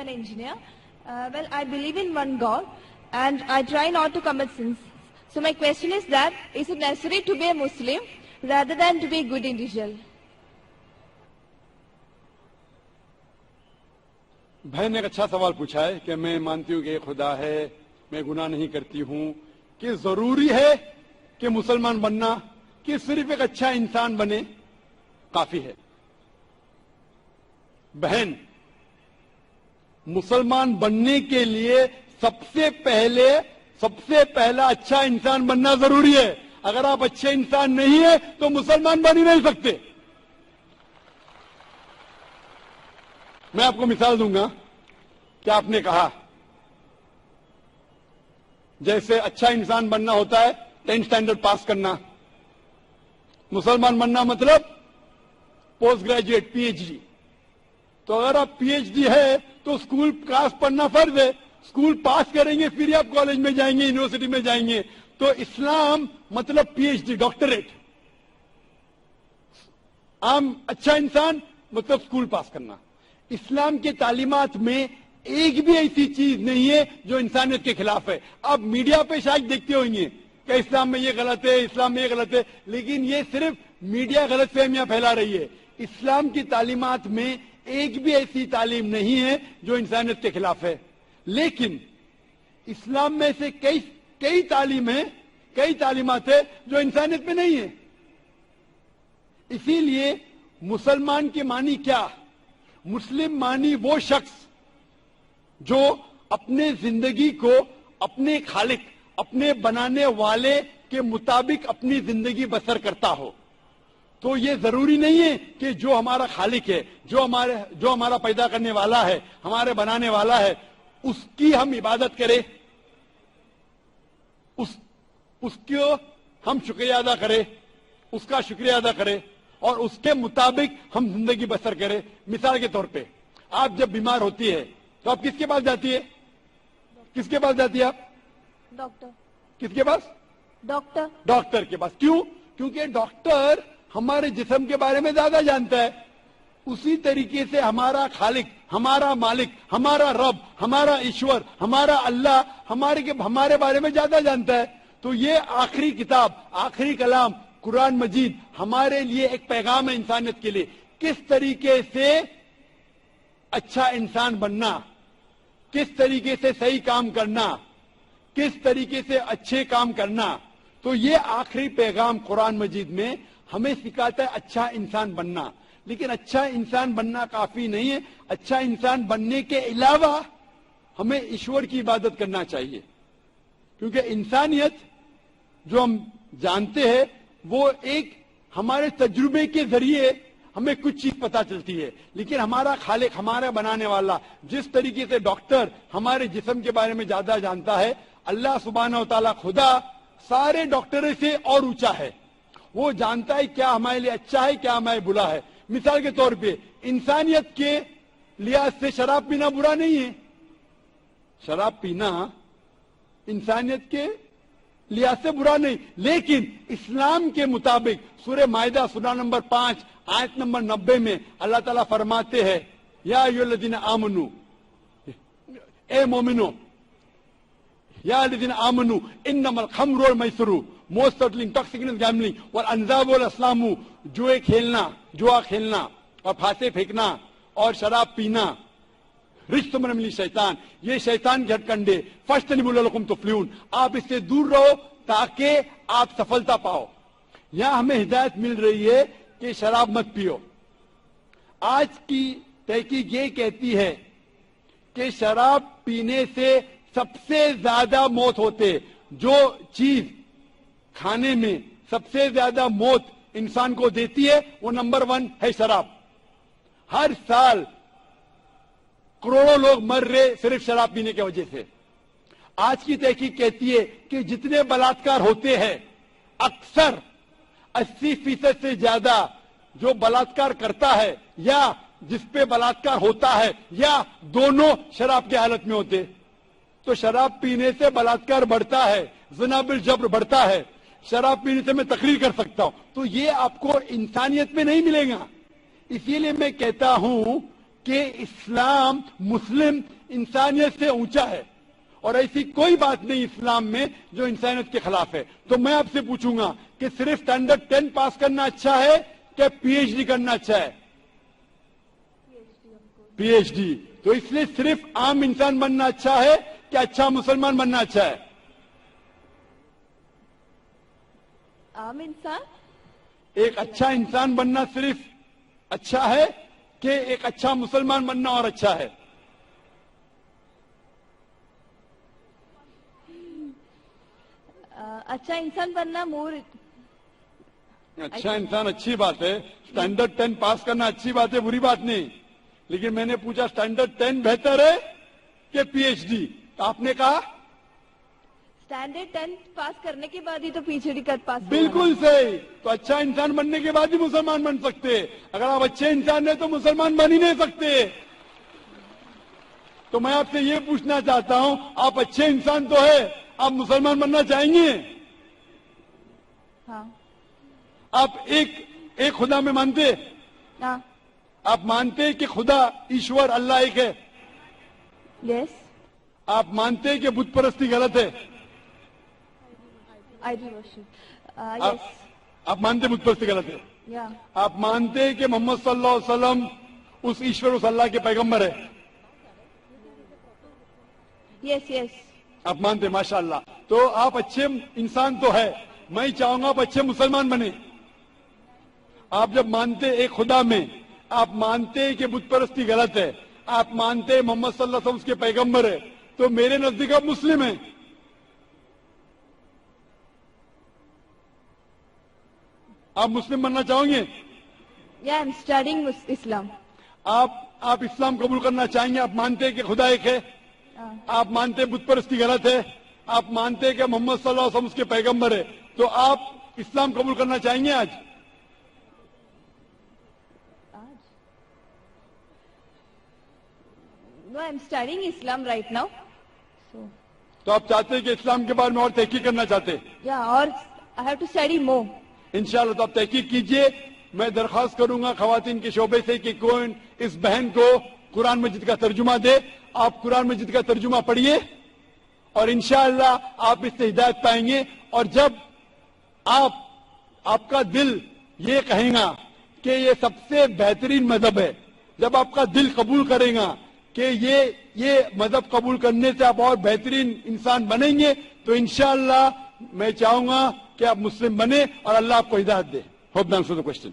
an engineer. Well, I believe in one God and I try not to commit sins. So my question is that, is it necessary to be a Muslim rather than to be a good individual? بہن نے ایک اچھا سوال پوچھا ہے کہ میں مانتی ہوں کہ ایک خدا ہے، میں گناہ نہیں کرتی ہوں، کہ ضروری ہے کہ مسلمان بننا کہ صرف ایک اچھا انسان بنے کافی ہے؟ بہن، مسلمان بننے کے لیے سب سے پہلا اچھا انسان بننا ضروری ہے. اگر آپ اچھے انسان نہیں ہیں تو مسلمان بن ہی نہیں سکتے. میں آپ کو مثال دوں گا کہ آپ نے کہا جیسے اچھا انسان بننا ہوتا ہے 10th اسٹینڈرڈ پاس کرنا، مسلمان بننا مطلب post graduate P H D. تو اگر آپ پی ایچ ڈی ہے تو اسکول کلاس پڑھنا فرض ہے، اسکول پاس کریں گے پھر آپ کالج میں جائیں گے، یونیورسٹی میں جائیں گے. تو اسلام مطلب پی ایچ ڈی، ڈاکٹریٹ. عام اچھا انسان مطلب اسکول پاس کرنا. اسلام کے تعلیمات میں ایک بھی ایسی چیز نہیں ہے جو انسانیت کے خلاف ہے. آپ میڈیا پہ شاید دیکھتے ہوں گے کہ اسلام میں یہ غلط ہے، اسلام میں یہ غلط ہے، لیکن یہ صرف میڈیا غلط فہمیاں پھیلا رہی ہے. اسلام کی تعلیمات میں ایک بھی ایسی تعلیم نہیں ہے جو انسانیت کے خلاف ہے. لیکن اسلام میں سے کئی تعلیمات ہیں جو انسانیت میں نہیں ہے. اسی لیے مسلمان کے معنی کیا؟ مسلم معنی وہ شخص جو اپنے زندگی کو اپنے خالق، اپنے بنانے والے کے مطابق اپنی زندگی بسر کرتا ہو. تو یہ ضروری نہیں ہے کہ جو ہمارا خالق ہے، جو ہمارا پیدا کرنے والا ہے، ہمارے بنانے والا ہے، اس کی ہم عبادت کریں، اس کو ہم شکریہ ادا کریں، اس کا شکریہ ادا کریں اور اس کے مطابق ہم زندگی بسر کریں. مثال کے طور پہ آپ جب بیمار ہوتی ہے تو آپ کس کے پاس جاتی ہے؟ کس کے پاس جاتی ہے آپ؟ ڈاکٹر. کس کے پاس؟ ڈاکٹر. ڈاکٹر کے پاس. کیوں؟ کیونکہ ڈاکٹر ہمارے جسم کے بارے میں زیادہ جانتا ہے. اسی طریقے سے ہمارا خالق، ہمارا مالک، ہمارا رب، ہمارا ایشور، ہمارا اللہ ہمارے بارے میں زیادہ جانتا ہے. تو یہ آخری کتاب، آخری کلام قرآن مجید ہمارے لیے ایک پیغام ہے انسانیت کے لیے. کس طریقے سے اچھا انسان بننا، کس طریقے سے صحیح کام کرنا، کس طریقے سے اچھے کام کرنا. تو یہ آخری پیغام قرآن مجید میں ہمیں سکھاتا ہے اچھا انسان بننا. لیکن اچھا انسان بننا کافی نہیں ہے. اچھا انسان بننے کے علاوہ ہمیں ایشور کی عبادت کرنا چاہیے. کیونکہ انسانیت جو ہم جانتے ہیں وہ ایک ہمارے تجربے کے ذریعے ہمیں کچھ چیز پتا چلتی ہے. لیکن ہمارا خالق، ہمارا بنانے والا، جس طریقے سے ڈاکٹر ہمارے جسم کے بارے میں زیادہ جانتا ہے، اللہ سبحانہ و تعالیٰ خدا سارے ڈاکٹروں سے اور اونچا ہے. وہ جانتا ہے کیا ہمارے لیے اچھا ہے، کیا ہمارے بلا ہے. مثال کے طور پہ انسانیت کے لحاظ سے شراب پینا برا نہیں ہے. شراب پینا انسانیت کے لحاظ سے برا نہیں. لیکن اسلام کے مطابق سورہ مائدہ سورہ نمبر 5 آیت نمبر 90 میں اللہ تعالیٰ فرماتے ہیں، یا ایھا الذین آمنو، اے مومنو، یا الذین آمنو انما الخمر والمیسر، موسٹ سرٹنلی انٹاکسیکینٹ گیمبلنگ، والانصاب والازلام، جوا کھیلنا اور پھانسے پھینکنا اور شراب پینا، رجس من عمل الشیطان، یہ شیطان کے ہتھکنڈے، فاجتنبوہ لعلکم تفلحون، آپ اس سے دور رہو تاکہ آپ سفلتا پاؤ. یہاں ہمیں ہدایت مل رہی ہے کہ شراب مت پیو. آج کی تحقیق یہ کہتی ہے کہ شراب پینے سے سب سے زیادہ موت ہوتے. جو چیز کھانے میں سب سے زیادہ موت انسان کو دیتی ہے وہ نمبر 1 ہے شراب. ہر سال کروڑوں لوگ مر رہے صرف شراب پینے کی وجہ سے. آج کی تحقیق کہتی ہے کہ جتنے بلاತ್ಕಾರ ہوتے ہیں اکثر 80% سے زیادہ جو بلاತ್ಕಾರ کرتا ہے یا جس پہ بلاತ್ಕಾರ ہوتا ہے یا دونوں شراب کی حالت میں ہوتے. تو شراب پینے سے بلاತ್ಕಾರ بڑھتا ہے، زنا بالجبر بڑھتا ہے. شراب پینے سے میں تقریر کر سکتا ہوں. تو یہ آپ کو انسانیت میں نہیں ملے گا. اسی لیے میں کہتا ہوں کہ اسلام مسلم انسانیت سے اونچا ہے اور ایسی کوئی بات نہیں اسلام میں جو انسانیت کے خلاف ہے. تو میں آپ سے پوچھوں گا کہ صرف اسٹینڈرڈ 10 پاس کرنا اچھا ہے کہ پی ایچ ڈی کرنا اچھا ہے؟ P H D. تو اس لیے صرف عام انسان بننا اچھا ہے کہ اچھا مسلمان بننا اچھا ہے؟ عام انسان. ایک اچھا انسان بننا صرف اچھا ہے کہ ایک اچھا مسلمان بننا اور اچھا ہے؟ اچھا انسان بننا مور. اچھا انسان اچھی بات ہے, اسٹینڈرڈ 10 پاس کرنا اچھی بات ہے, بری بات نہیں, لیکن میں نے پوچھا اسٹینڈرڈ 10 بہتر ہے کہ پی ایچ ڈی؟ آپ نے کہا اسٹینڈرڈ 10 پاس کرنے کے بعد ہی تو پی ایچ ڈی کا پاس. بالکل صحیح. تو اچھا انسان بننے کے بعد ہی مسلمان بن سکتے. اگر آپ اچھے انسان ہیں تو مسلمان بن ہی نہیں سکتے. تو میں آپ سے یہ پوچھنا چاہتا ہوں, آپ اچھے انسان تو ہے, آپ مسلمان بننا چاہیں گے؟ ہاں. آپ ایک خدا میں مانتے؟ ہاں. آپ مانتے کہ خدا ایشور اللہ ایک ہے؟ یس. آپ مانتے کہ بت پرستی غلط ہے؟ Idol worship. یس. آپ مانتے بت پرستی غلط ہے؟ یا. آپ مانتے کہ محمد صلی اللہ علیہ وسلم اس ایشور اس اللہ کے پیغمبر ہے؟ یس یس. آپ مانتے, ماشاء اللہ. تو آپ اچھے انسان تو ہے, میں چاہوں گا آپ اچھے مسلمان بنے. آپ جب مانتے ایک خدا میں, آپ مانتے کہ بت پرستی غلط ہے, آپ مانتے محمد صلی اللہ علیہ وسلم اس کے پیغمبر ہے, تو میرے نزدیک آپ مسلم ہیں. آپ مسلم بننا چاہیں گے؟ یا آئی ایم اسٹڈنگ اسلام. آپ اسلام قبول کرنا چاہیں گے؟ آپ مانتے کہ خدا ایک ہے, آپ مانتے بت پرستی غلط ہے, آپ مانتے کہ محمد صلی اللہ علیہ وسلم اس کے پیغمبر ہے, تو آپ اسلام قبول کرنا چاہیں گے آج؟ No, I am studying Islam right now. تو آپ چاہتے ہیں کہ اسلام کے بارے میں اور تحقیق کرنا چاہتے ہیں؟ Yeah, or I have to study more. انشاءاللہ. تو آپ تحقیق کیجئے. میں درخواست کروں گا خواتین کے شعبے سے کہ کوئی اس بہن کو قرآن مجید کا ترجمہ دے. آپ قرآن مجید کا ترجمہ پڑھیے اور انشاءاللہ آپ اس سے ہدایت پائیں گے. اور جب آپ کا دل یہ کہیں گا کہ یہ سب سے بہترین مذہب ہے, جب آپ کا دل قبول کرے گا کہ یہ مذہب قبول کرنے سے آپ اور بہترین انسان بنیں گے, تو انشاءاللہ میں چاہوں گا کہ آپ مسلم بنے اور اللہ آپ کو ہدایت دے. Hope the answer the question.